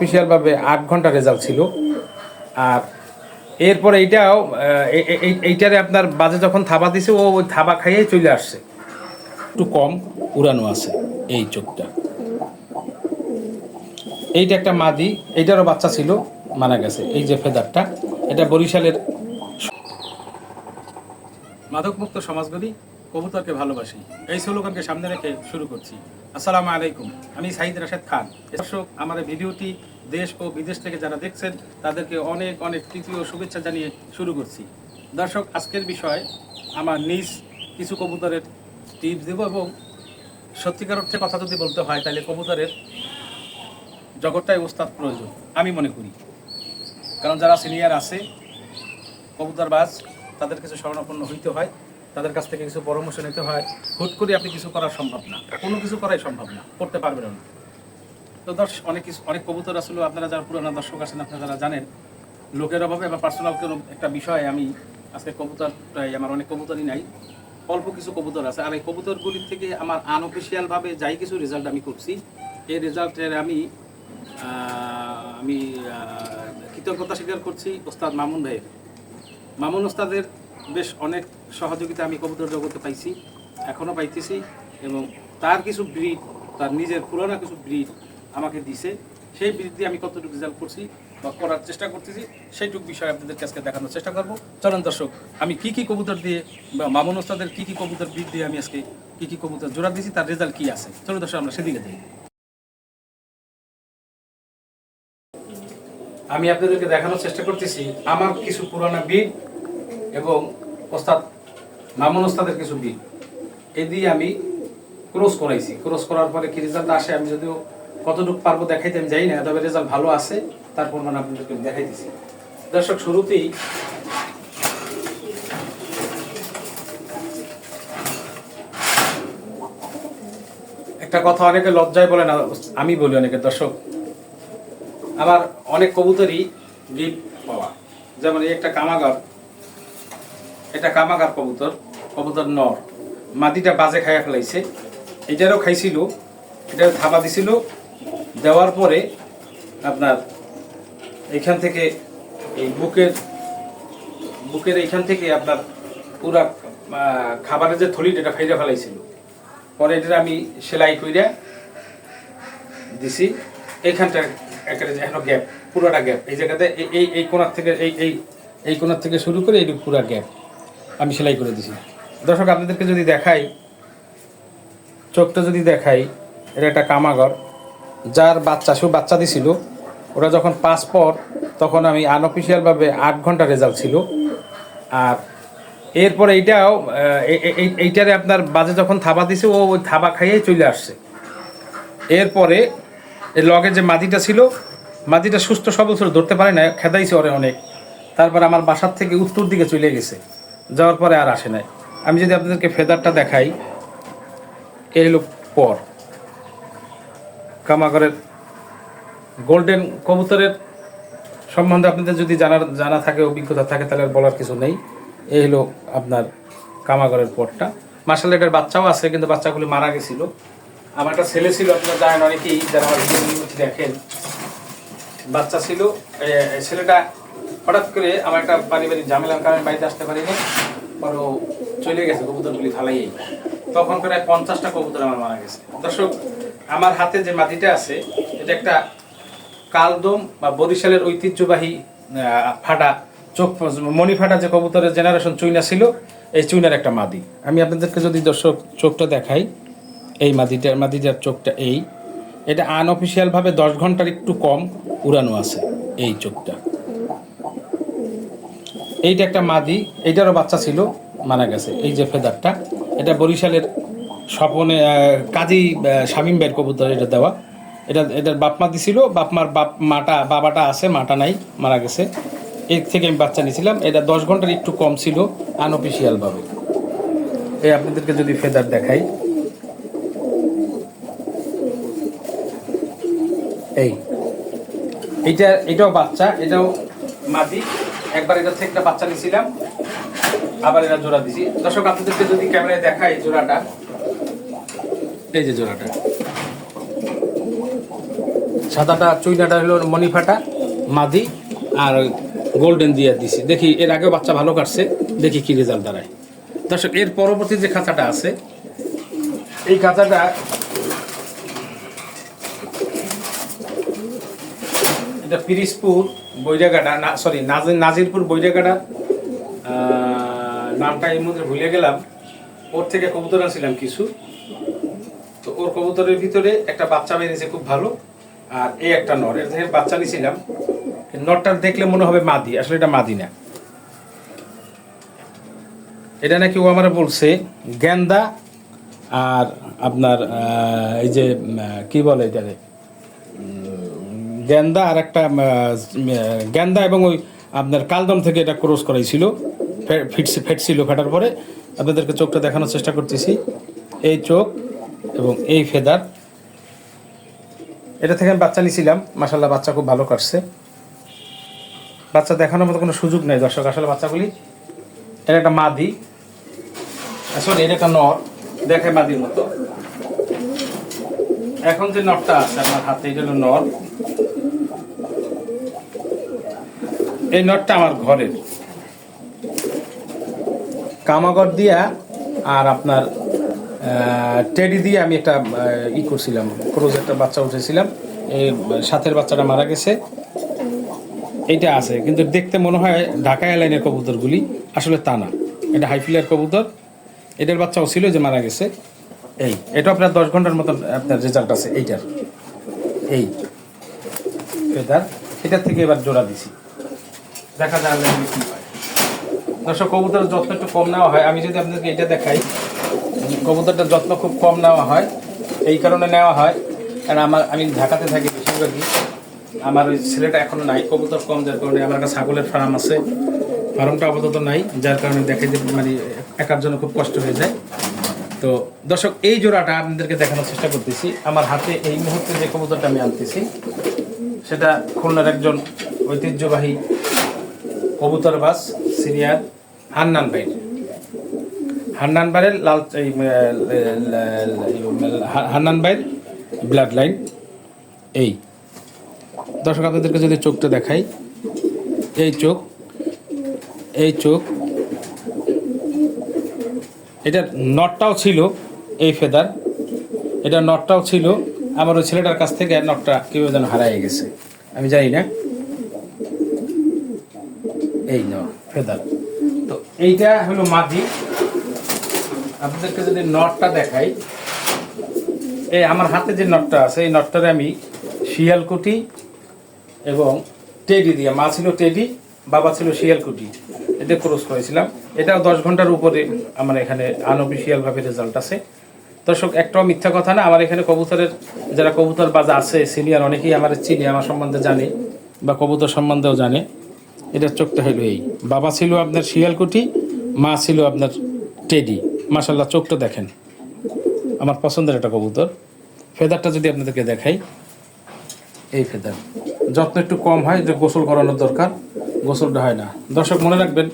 অফিসিয়ালভাবে 8 ঘন্টা রেজাল্ট ছিল। আর এরপরে এইটারে আপনার বাজে যখন থাবা দিছে ও ওই থাবা খাইয়েই চলে আসছে। একটু কম উড়ানো আছে এই চোখটা। এইটা একটা মাদি, এইটারও বাচ্চা ছিল, মারা গেছে। এই যে ফেদারটা, এটা বরিশালের। মাদকমুক্ত সমাজ গড়ি, কবুতরকে ভালোবাসি, এই স্লোগানকে সামনে রেখে শুরু করছি। আসসালামু আলাইকুম, আমি সাইদ রাশেদ খান। দর্শক, আমার ভিডিওটি দেশ ও বিদেশ থেকে যারা দেখছেন তাদেরকে অনেক অনেক তৃতীয় শুভেচ্ছা জানিয়ে শুরু করছি। দর্শক, আজকের বিষয় আমার নিজ কিছু কবুতরের টিপস দেব, এবং সত্যিকার অর্থে কথা যদি বলতে হয় তাহলে কবুতরের জগৎটাই ওস্তাদ প্রয়োজন আমি মনে করি। কারণ যারা সিনিয়র আছে কবুতরবাজ, তাদের কিছু শরণাপন্ন হইতে হয়, তাদের কাছ থেকে কিছু পরামর্শ নিতে হয়। হুট করে আপনি কিছু করা সম্ভব না, কোনো কিছু করাই সম্ভব না, করতে পারবেন না। তো অনেক কবুতর আসলে আপনারা যারা পুরানো দর্শক আছেন, আপনারা যারা জানেন, লোকের অভাবে বা পার্সোনাল কোনো একটা বিষয়ে আমি আজকে কবুতরটাই, আমার অনেক কবুতরই নাই, অল্প কিছু কবুতর আছে। আর এই কবুতরগুলির থেকে আমার আনঅফিসিয়ালভাবে যাই কিছু রেজাল্ট আমি করছি, এই রেজাল্টের আমি কৃতজ্ঞতা স্বীকার করছি ওস্তাদ মামুন ভাইয়ের। মামুন ওস্তাদের বেশ অনেক সহযোগিতা আমি কবুতর জগতে পাইছি, এখনও পাইতেছি, এবং তার কিছু ব্রিড, তার নিজের পুরোনো কিছু ব্রিড আমাকে দিছে। সেই ব্রিড দিয়ে আমি কতটুকু রেজাল্ট করছি বা করার চেষ্টা করতেছি, সেইটুকু বিষয় আপনাদেরকে আজকে দেখানোর চেষ্টা করবো। চলুন দর্শক, আমি কী কী কবুতর দিয়ে বা মামুন ওস্তাদের কী কী কবুতর ব্রিড দিয়ে আমি আজকে কী কী কবুতর জোড়া দিয়েছি, তার রেজাল্ট কী আছে, চলুন দর্শক আমরা সেদিকে যাই। আমি আপনাদেরকে দেখানোর চেষ্টা করতেছি আমার কিছু পুরানা ব্রিড এবং ওস্তাদ মামুন ওস্তাদের কিছু ব্রিড, এই দিয়ে আমি ক্রস করাইছি। ক্রস করার পরে কি রেজাল্ট আসে আমি যদিও কতটুকু পারবো দেখাইতে আমি যাই না, তবে রেজাল্ট ভালো আছে, তারপর মানে আপনাদেরকে দেখাইতেছি। দর্শক, শুরুতেই একটা কথা অনেকে লজ্জায় বলে না, আমি বলি অনেকে। দর্শক, আমার অনেক কবুতরই ব্রিড পাওয়া, যেমন এই একটা কামাগার, এটা কামাগার কবুতর, কবুতর নর, মাটিটা বাজে খাইয়া ফেলাইছে। এটারও খাইছিল, এটারও থাবা দিছিল, দেওয়ার পরে আপনার এইখান থেকে এই বুকের এইখান থেকে আপনার পুরা খাবারের যে থলি এটা ফাইরা ফেলাইছিল। পরে এটা আমি সেলাই কইরা দিছি। এইখানটা একেবারে এখনো গ্যাপ, পুরোটা গ্যাপ। এই জায়গাতে এই কোণার থেকে এই কোণার থেকে শুরু করে এই পুরা গ্যাপ আমি সেলাই করে দিছি। দর্শক, আপনাদেরকে যদি দেখাই, চোখটা যদি দেখাই, এটা একটা কামাগর, যার বাচ্চা দিছিল। ওরা যখন পাস পর, তখন আমি আনঅফিসিয়ালভাবে 8 ঘন্টা রেজাল্ট ছিল। আর এরপরে এইটারে আপনার বাজে যখন থাবা দিছে ও ওই থাবা খাইয়েই চলে আসছে। এরপরে এর লগে যে মাদিটা ছিল, মাদিটা সুস্থ সবল ছিল, ধরতে পারে না, খেদাইছে ওরে অনেক। তারপর আমার বাসার থেকে উত্তর দিকে চলে গেছে, যাওয়ার পরে আর আসে নাই। আমি যদি আপনাদেরকে ফেদারটা দেখাই, এই হলো পর কামাগরের গোল্ডেন কবুতরের সম্বন্ধে আপনাদের যদি জানা থাকে, অভিজ্ঞতা থাকে, তাহলে বলার কিছু নেই। এই হলো আপনার কামাগরের পরটা। মার্শাল এটার বাচ্চাও আছে, কিন্তু বাচ্চাগুলি মারা গেছিল। আমার একটা ছেলে ছিল, আপনারা জানেন অনেকেই যারা আমার ভিডিও দেখেন, বাচ্চা ছিল। ছেলেটা হঠাৎ করে আমার একটা পারিবারিক ঝামেলার কারণে বাড়িতে আসতে পারিনি, আরও চলে গেছে কবুতরগুলি ফালাইয়ে। তখন প্রায় 50টা কবুতর আমার মারা গেছে। দর্শক, আমার হাতে যে মাটিটা আছে, এটা একটা কালদম বা বরিশালের ঐতিহ্যবাহী ফাটা চোখ, মণি ফাটা যে কবুতরের জেনারেশন চুইনা ছিল, এই চুইনার একটা মাদি। আমি আপনাদেরকে যদি দর্শক চোখটা দেখাই, এই মাদিটার চোখটা এটা আনঅফিসিয়ালভাবে 10 ঘন্টার একটু কম উড়ানো আছে এই চোখটা। এইটা একটা মাদি, এইটারও বাচ্চা ছিল, মারা গেছে। এই যে ফেদারটা, এটা বরিশালের স্বপনে কাজী শামীম ভাইয়ের কবুতর, এটা দেওয়া। এটার বাপমা দিছিল, বাবাটা আছে, মাটা নাই, মারা গেছে। এর থেকে আমি বাচ্চা নিয়েছিলাম। এটা 10 ঘন্টার একটু কম ছিল আনঅফিসিয়ালভাবে। এই আপনাদেরকে যদি ফেদার দেখাই, এটাও বাচ্চা, এটাও মাদি। একবার এটা থেকে একটা বাচ্চা নিয়েছিলাম, আবার এটা জোড়া দিছি। দর্শক, আপনাদেরকে যদি ক্যামেরায় দেখাই জোড়াটা, এই যে জোড়াটা, সাদাটা চুইনাটা হলো মণিফাটা মাদি, আর গোল্ডেন দিয়ে দিছি। দেখি এর আগেও বাচ্চা ভালো কাটছে, দেখি কি রেজাল্ট দাঁড়ায়। দর্শক এর পরবর্তী যে খাঁচাটা আছে, এই খাঁচাটা এটা পিরিজপুর বৈরাগাড়া, না সরি নাজিরপুর বৈরাগাড়া, নামটা এর মধ্যে ভুলে গেলাম। ওর থেকে কবুতর আনছিলাম কিছু, তো ওর কবুতরের ভিতরে একটা বাচ্চা বেরিয়েছে খুব ভালো, আর এই একটা নর, এর থেকে বাচ্চা নিয়েছিলাম। নরটার দেখলে মনে হবে মাদি, আসলে এটা মাদি না। এটা নাকি ও আমার বলছে গেন্দা আর আপনার এই যে কি বলে এটারে, গেন্দা আর একটা গেন্দা এবং ওই আপনার কালদম থেকে এটা ক্রস করাইছিল, ফেটছিল। ফেটার পরে আপনাদেরকে চোখটা দেখানোর চেষ্টা করতেছি। এই চোখ এবং এই ফেদার, এটা থেকে আমি বাচ্চা নিয়েছিলাম। মাশাল্লাহ বাচ্চা খুব ভালো কাটছে। বাচ্চা দেখানোর মতো কোনো সুযোগ নেই দর্শক, আসলে বাচ্চাগুলি। এটা একটা মাদি, সরি এটা একটা নর, দেখে মাদির মতো। এখন যে নরটা আছে আমার হাতে, এটা হলো নর। এই নরটা আমার ঘরের কামাগর দিয়া আর আপনার টেডি দিয়ে আমি একটা করছিলাম, ক্রোজ একটা বাচ্চা উঠেছিলাম। এই সাথের বাচ্চাটা মারা গেছে, এইটা আছে। কিন্তু দেখতে মনে হয় ঢাকা এয়ারলাইনের কবুতরগুলি, আসলে তা না, এটা হাইফিলার কবুতর। এটার বাচ্চাও ছিল যে মারা গেছে। এটা আপনার 10 ঘন্টার মতন আপনার রেজাল্ট আছে এইটার। এই এটার থেকে এবার জোড়া দিছি, দেখা যায় কি হয়। দর্শক কবুতরের যত্ন একটু কম নেওয়া হয়। আমি যদি আপনাদেরকে এটা দেখাই, কবুতরটার যত্ন খুব কম নেওয়া হয়। এই কারণে নেওয়া হয় কারণ আমি ঢাকাতে থাকি বেশিরভাগই। আমার ওই ছেলেটা এখনো নাই, কবুতর কম, যার কারণে আমার একটা ছাগলের ফার্ম আছে, ফার্মটা আপাতত নাই, যার কারণে দেখাইতে মানে একার জন্য খুব কষ্ট হয়ে যায়। তো দর্শক এই জোড়াটা আপনাদেরকে দেখানোর চেষ্টা করতেছি। আমার হাতে এই মুহূর্তে যে কবুতরটা আমি আনতেছি, সেটা খুলনার একজন ঐতিহ্যবাহী কবুতরবাজ সিনিয়র হান্নান ভাইয়ের লাল, হান্নান ভাইয়ের ব্লাড লাইন। এই দর্শক আপনাদেরকে যদি চোখটা দেখাই, এই চোখ, এটার নটটাও ছিল এই ফেদার, এটা নটটাও ছিল। আমার ওই ছেলেটার কাছ থেকে নটটা কেউ যেন হারাই গেছে, আমি জানি না। এই ফেদার, তো এইটা হলো মাদি। আপনাদেরকে যদি নটটা দেখাই, এই আমার হাতে যে নটটা আছে, এই নটটারে আমি শিয়ালকুটি এবং টেডি দিয়ে, মা ছিল টেডি, বাবা ছিল শিয়ালকুটি, এটা ক্রস করেছিলাম। এটাও 10 ঘন্টার উপরে আমার এখানে আনঅফিসিয়ালভাবে রেজাল্ট আছে। দর্শক একটাও মিথ্যা কথা না, আমার এখানে কবুতরের যারা কবুতর বাজা আছে সিনিয়র, অনেকেই আমার চিনি, আমার সম্বন্ধে জানে বা কবুতর সম্বন্ধেও জানে। এটার চোখটা হলো এই, বাবা ছিল আপনার শিয়ালকুটি, মা ছিল আপনার টেডি। মাশাল্লাহ চোখটা দেখেন, আমার পছন্দের একটা কবুতর। ফেদারটা যদি আপনাদেরকে দেখাই, এই ফেদার যত্ন একটু কম হয়, যে গোসল করানোর দরকার, গোসলটা হয় না। দর্শক মনে রাখবেন,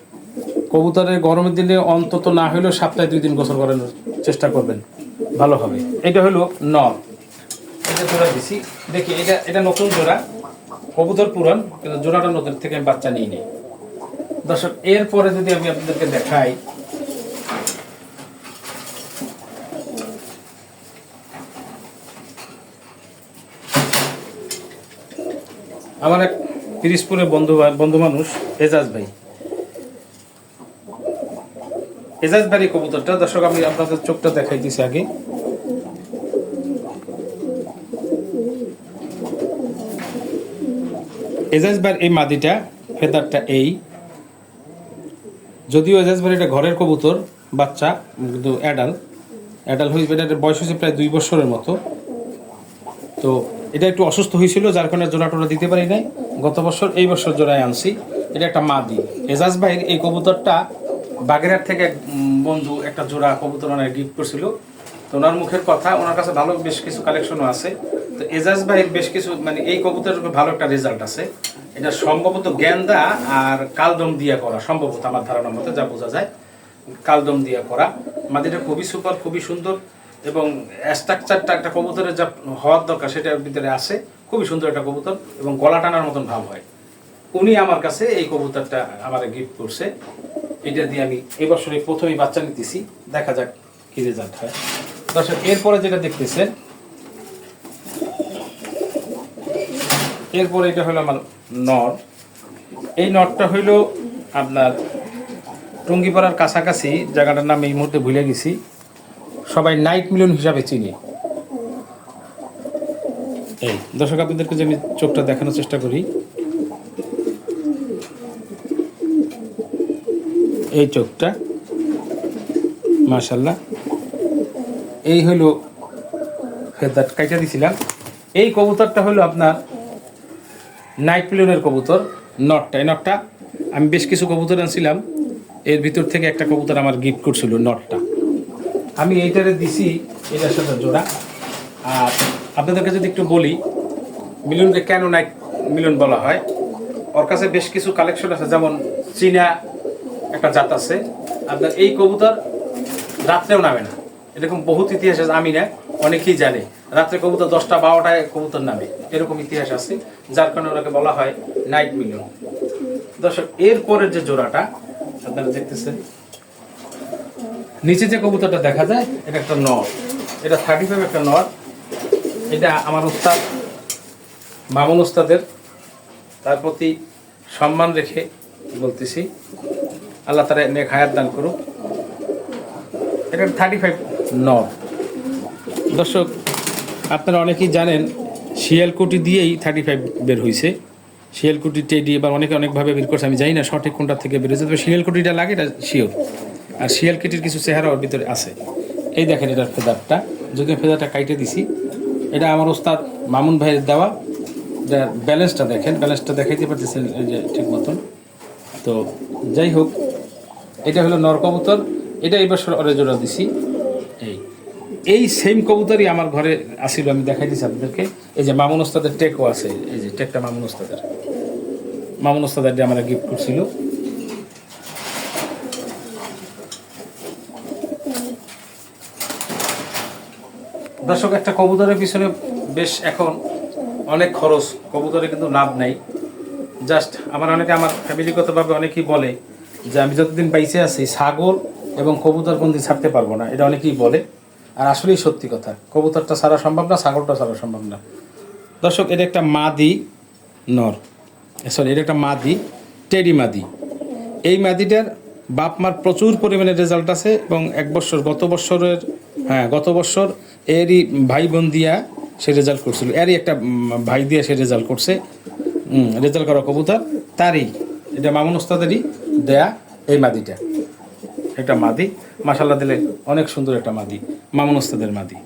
কবুতরের গরমের দিনে অন্তত না হলেও সপ্তাহে 2 দিন গোসল করানোর চেষ্টা করবেন, ভালো হবে। এটা হলো নর, এটা জোড়া দিছি। দেখি এটা নতুন জোড়া, কবুতর পুরান, কিন্তু জোড়াটা নতুন থেকে আমি বাচ্চা নিয়ে নিই। দর্শক এরপরে যদি আমি আপনাদেরকে দেখাই, আমার এক পিরিজপুরের বন্ধু মানুষ এজাজ ভাই কবুতরটা। দর্শক আমি আপনাদের চোখটা দেখাইতেছি আগে। এজাজ ভাইয়ের এই মাদিটা, ফেদারটা এই, যদিও এজাজ ভাইয়ের এটা ঘরের কবুতর বাচ্চা, কিন্তু অ্যাডাল হয়ে এটার বয়স হয়েছে প্রায় 2 বছরের মতো। তো এটা একটু অসুস্থ হয়েছিল, যার কারণে জোড়া টোড়া দিতে পারি নাই। গত বছর, এই বছর জোড়ায় আনছি। এটা একটা মাদি। এজাজ ভাইয়ের এই কবুতরটা বাগেরহাট থেকে এক বন্ধু একটা জোড়া কবুতর ওনার গিফট করছিল। তো ওনার মুখের কথা, ওনার কাছে ভালো বেশ কিছু কালেকশনও আছে। তো এজাজ ভাইয়ের বেশ কিছু মানে এই কবুতরের ভালো একটা রেজাল্ট আছে। এটা সম্ভবত গেন্দা আর কালদম দিয়ে করা, সম্ভবত আমার ধারণার মতে যা বোঝা যায়, কালদম দিয়ে করা। মাদিটা খুবই সুপার, খুবই সুন্দর, এবং স্ট্রাকচারটা একটা কবুতরের যা হওয়ার দরকার সেটার ভিতরে আছে। খুবই সুন্দর একটা কবুতর এবং গলা টানার মতন ভাব হয়। উনি আমার কাছে এই কবুতরটা আমার গিফট করছে। এটা দিয়ে আমি এবছরে প্রথমেই বাচ্চা নিতেছি, দেখা যাক কি রেজাল্ট হয়। দর্শক, এরপরে যেটা দেখতেছেন, এরপরে এটা হলো আমার নর। এই নরটা হইল আপনার টঙ্গিপাড়ার কাছাকাছি, জায়গাটার নাম এই মুহূর্তে ভুলে গেছি, সবাই নাইট মিলন হিসাবে চিনি। এই দর্শক, আপনাদেরকে যে আমি চোখটা দেখানোর চেষ্টা করি, এই চোখটা মাশাআল্লাহ। এই হলো ফেদার কাইটা দিছিলাম। এই কবুতরটা হলো আপনার নাইট মিলনের কবুতর, নটটা। এই নটটা আমি বেশ কিছু কবুতর আনছিলাম, এর ভিতর থেকে একটা কবুতর আমার গিফট করছিল নটটা। আমি এইটারে দিছি, এটার সাথে জোড়া। আর আপনাদেরকে যদি একটু বলি, মিলনকে কেন নাইট মিলন বলা হয়, ওর কাছে বেশ কিছু কালেকশন আছে। যেমন চীনা একটা জাত আছে আপনার, এই কবুতর রাত্রেও নামে না, এরকম বহুত ইতিহাস আছে। আমি না, অনেকেই জানে রাত্রে কবুতর 10টা 12টায় কবুতর নামে, এরকম ইতিহাস আছে, যার কারণে ওটাকে বলা হয় নাইট মিলন। দর্শক, এরপরের যে জোড়াটা আপনারা দেখতেছেন, নিচে যে কবুতরটা দেখা যায়, এটা একটা নর, এটা 35 একটা নর। এটা আমার উস্তাদ মামুন উস্তাদের, তার প্রতি সম্মান রেখে বলতেছি, আল্লাহ তারা নেক হায়াত দান করুক। এটা 35 নর। দর্শক, আপনারা অনেকেই জানেন শিয়ালকুটি দিয়েই 35 বের হয়েছে। শিয়ালকুটি টেডি এবার অনেকে অনেকভাবে বের করছে, আমি জানি না সঠিক কোনটা থেকে বের হয়েছে, তবে শিয়ালকুটিটা লাগে, এটা শিওর। আর শিয়ালকুটির কিছু চেহারা ওর ভিতরে আছে। এই দেখেন এটার ফেদারটা, যদি ফেদারটা কাইটে দিছি, এটা আমার ওস্তাদ মামুন ভাইয়ের দেওয়া। এটার ব্যালেন্সটা দেখেন, ব্যালেন্সটা দেখাইতে পারতেছেন এই যে ঠিক মতন। তো যাই হোক, এটা হলো নর কবুতর, এটা এই বছর ওরে জোড়া দিছি। এই সেম কবুতরই আমার ঘরে আসিল, আমি দেখাই দিচ্ছি আপনাদেরকে। এই যে মামুন ওস্তাদের টেকও আছে, এই যে টেকটা মামুন ওস্তাদের দিয়ে আমরা গিফট করছিল। দর্শক, একটা কবুতরের পিছনে বেশ এখন অনেক খরচ, কবুতরে কিন্তু লাভ নাই। জাস্ট আমার ফ্যামিলিগতভাবে অনেকেই বলে যে আমি যতদিন বাইসে আছি ছাগল এবং কবুতর কোনদিন ছাড়তে পারবো না, এটা অনেকেই বলে। আর আসলেই সত্যি কথা, কবুতরটা ছাড়া সম্ভব না, ছাগলটা ছাড়া সম্ভব না। দর্শক, এটা একটা মাদি নর, সরি এটা একটা মাদি টেডি মাদি। এই মাদিটার বাপ মার প্রচুর পরিমাণে রেজাল্ট আছে এবং গত বছর এরই ভাই বোন দিয়া সে রেজাল্ট করছিল, এরই একটা ভাই দিয়া সে রেজাল্ট করছে। রেজাল্ট করা কবুতর তারই, এটা মামুন ওস্তাদেরই দেয়া এই মাদিটা। একটা মাদি মাশাআল্লাহ, দিলে অনেক সুন্দর একটা মাদি, মামুন ওস্তাদের মাদি।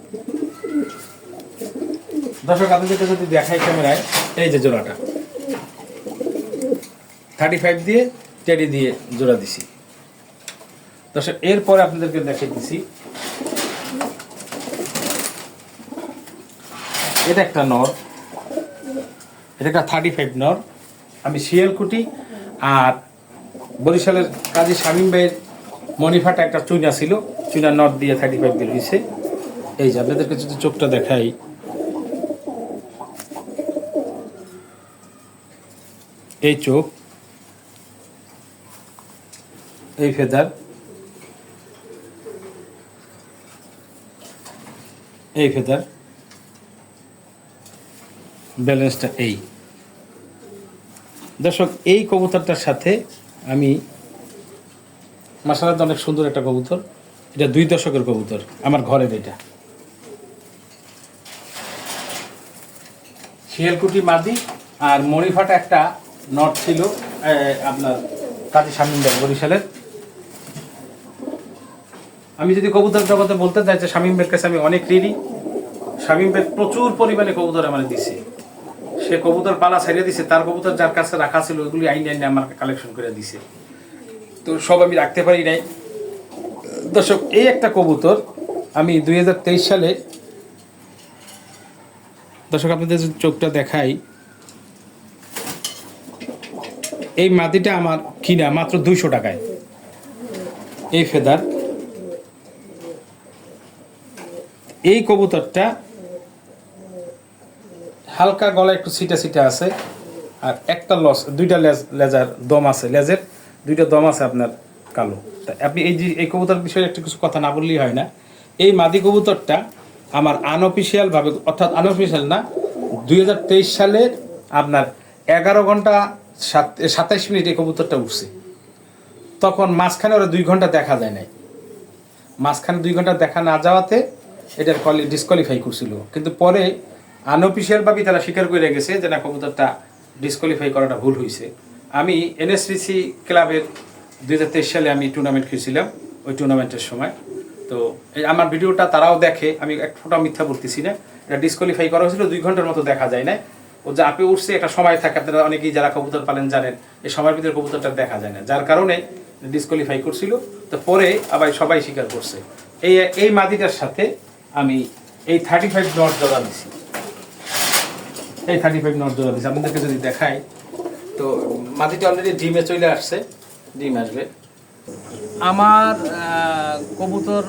দর্শক, আপনাদেরকে যদি দেখাই ক্যামেরায়, এই যে জোড়াটা 35 দিয়ে টেডি দিয়ে জোড়া দিছি। দর্শক, এরপরে আপনাদেরকে দেখাই দিছি, এটা একটা নর, এটা একটা 35 নর। আমি শিয়ালকুটি আর বরিশালের কাজী শামীম ভাইয়ের মনিফাটা একটা চুইনা ছিল, চুইনা নর দিয়ে 35 বের হয়েছে। এই যে আপনাদেরকে যদি চোখটা দেখাই, এই চোখ, এই ফেদার, এই ফেদার, ব্যালেন্সটা এই। দর্শক, এই কবুতরটার সাথে আমি মাশাআল্লাহ অনেক সুন্দর একটা কবুতর, এটা 2 দশকের কবুতর আমার ঘরের। এটা শিয়ালকুটি মাদি আর মণিফাটা একটা নট ছিল আপনার কাজী শামীম ভাই বরিশালের। আমি যদি কবুতর জগতে বলতে চাই যে শামীম ভাইয়ের কাছে আমি অনেক ঋণী। শামীম ভাই প্রচুর পরিমাণে কবুতর আমার দিছে, সে কবুতর পালা ছাড়িয়ে দিছে, তার কবুতর যার কাছে রাখা ছিল ওইগুলি আইনে আমার কালেকশন করে দিছে, তো সব আমি রাখতে পারি নাই। দর্শক, এই একটা কবুতর আমি 2023 সালে, দর্শক আপনাদের চোখটা দেখাই, এই মাদিটা আমার কিনা মাত্র 200 টাকায়। এই ফেদার, এই কবুতরটা হালকা গলা একটু ছিটা ছিটা আছে, আর একটা দুইটা লেজার দম আছে, লেজের দুইটা দম আছে আপনার কালো। তা আপনি এই কবুতর বিষয়ে একটু কিছু কথা না বললেই হয় না। এই মাদি কবুতরটা আমার আনঅফিসিয়ালভাবে, অর্থাৎ আনঅফিসিয়াল না, 2023 সালের আপনার 11 ঘন্টা 27 মিনিট এই কবুতরটা উঠছে। তখন মাঝখানে ওরা 2 ঘন্টা দেখা যায় নাই, মাঝখানে 2 ঘন্টা দেখা না যাওয়াতে এটার ডিসকোয়ালিফাই করছিল। কিন্তু পরে আনঅফিসিয়ালভাবে তারা স্বীকার করে গেছে যে না, কবুতরটা ডিসকোয়ালিফাই করাটা ভুল হয়েছে। আমি এনএসপিসি ক্লাবের 2023 সালে আমি টুর্নামেন্ট খেলছিলাম, ওই টুর্নামেন্টের সময়। তো এই আমার ভিডিওটা তারাও দেখে, আমি এক ফোঁটা মিথ্যা বলতেছি না। এটা ডিসকোয়ালিফাই করা হয়েছিল, 2 ঘন্টার মতো দেখা যায় না। ও যে আপে উঠছে একটা সময় থাকে, আপনারা অনেকেই যারা কবুতর পালেন জানেন, এই সময়ের ভিতরে কবুতরটা দেখা যায় না, যার কারণে ডিসকোয়ালিফাই করছিল। তো পরে আবার সবাই স্বীকার করছে। এই মাদিটার সাথে আমি এই 35 নট জোড়া দিছি, এই 35 নট জোড়া দিছি। আপনাদেরকে যদি দেখাই, তো মাদিটা অলরেডি ডিমে চলে আসছে, ডিম আসবে। আমার কবুতর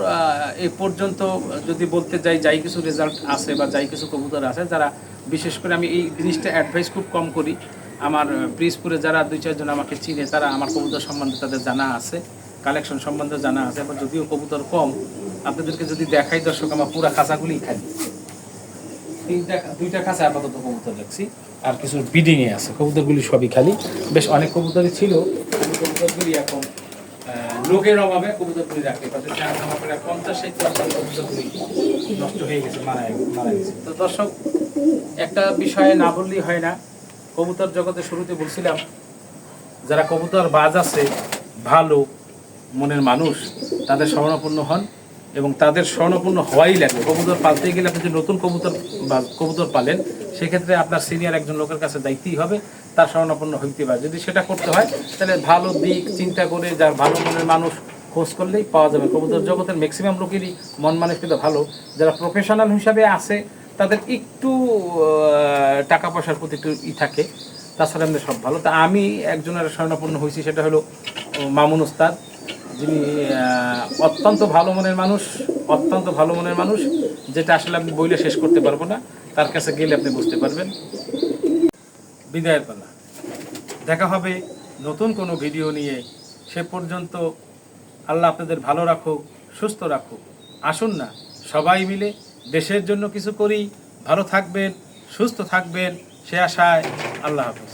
এ পর্যন্ত যদি বলতে যাই, যাই কিছু রেজাল্ট আছে বা যাই কিছু কবুতর আছে, যারা বিশেষ করে আমি এই জিনিসটা অ্যাডভাইস খুব কম করি। আমার ব্রিজপুরে যারা 2-4 জন আমাকে চিনে, তারা আমার কবুতর সম্বন্ধে তাদের জানা আছে, কালেকশন সম্বন্ধে জানা আছে। আবার যদিও কবুতর কম, আপনাদেরকে যদি দেখাই দর্শক, আমার পুরা খাঁচাগুলি খালি, 2টা খাঁচা আপাতত কবুতর দেখছি, আর কিছু বিডিংয়ে আছে। কবুতরগুলি সবই খালি, বেশ অনেক কবুতরই ছিল। কবুতরগুলি এখন লোকের অভাবে কবুতরগুলি রাখতে পারছে, আমার প্রায় 50-60% কবুতরগুলি নষ্ট হয়ে গেছে, মারা গেছে। তো দর্শক, একটা বিষয়ে না বললেই হয় না। কবুতর জগতে শুরুতে বলছিলাম, যারা কবুতর বাজ আছে, ভালো মনের মানুষ, তাদের স্বর্ণপূর্ণ হন, এবং তাদের স্বর্ণপূর্ণ হওয়াই লাগবে। কবুতর পালতে গেলে আপনি যদি নতুন কবুতর পালেন, সেক্ষেত্রে আপনার সিনিয়র একজন লোকের কাছে দায়িত্বই হবে তার স্বর্ণপূর্ণ হইতে পারে। যদি সেটা করতে হয়, তাহলে ভালো দিক চিন্তা করে যার ভালো মনের মানুষ খোঁজ করলেই পাওয়া যাবে। কবুতর জগতের ম্যাক্সিমাম লোকেরই মন মানসিকতা ভালো। যারা প্রফেশনাল হিসাবে আছে, তাদের একটু টাকা পয়সার প্রতি একটু থাকে, তাছাড়া আমাদের সব ভালো। তা আমি একজনের স্বর্ণপূর্ণ হয়েছি, সেটা হলো মামুন ওস্তাদ, যিনি অত্যন্ত ভালো মনের মানুষ, অত্যন্ত ভালো মনের মানুষ, যেটা আসলে আপনি বইলে শেষ করতে পারবো না। তার কাছে গেলে আপনি বুঝতে পারবেন। বিদায়ের পালা, দেখা হবে নতুন কোনো ভিডিও নিয়ে। সে পর্যন্ত আল্লাহ আপনাদের ভালো রাখুক, সুস্থ রাখুক। আসুন না সবাই মিলে দেশের জন্য কিছু করি। ভালো থাকবেন, সুস্থ থাকবেন, সে আশায় আল্লাহ হাফেজ।